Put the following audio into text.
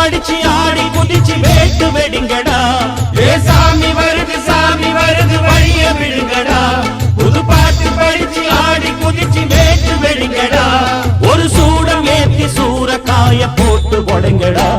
படிச்சு ஆடி குதிச்சு வேட்டு வெடிங்கடா. ஏ சாமி வருது வழிய விடுங்கடா. புது பாட்டு படிச்சு ஆடி குதிச்சு வேட்டு வெடிங்கடா. ஒரு சூடம் ஏத்தி சூற காய போட்டு கொடைங்கடா.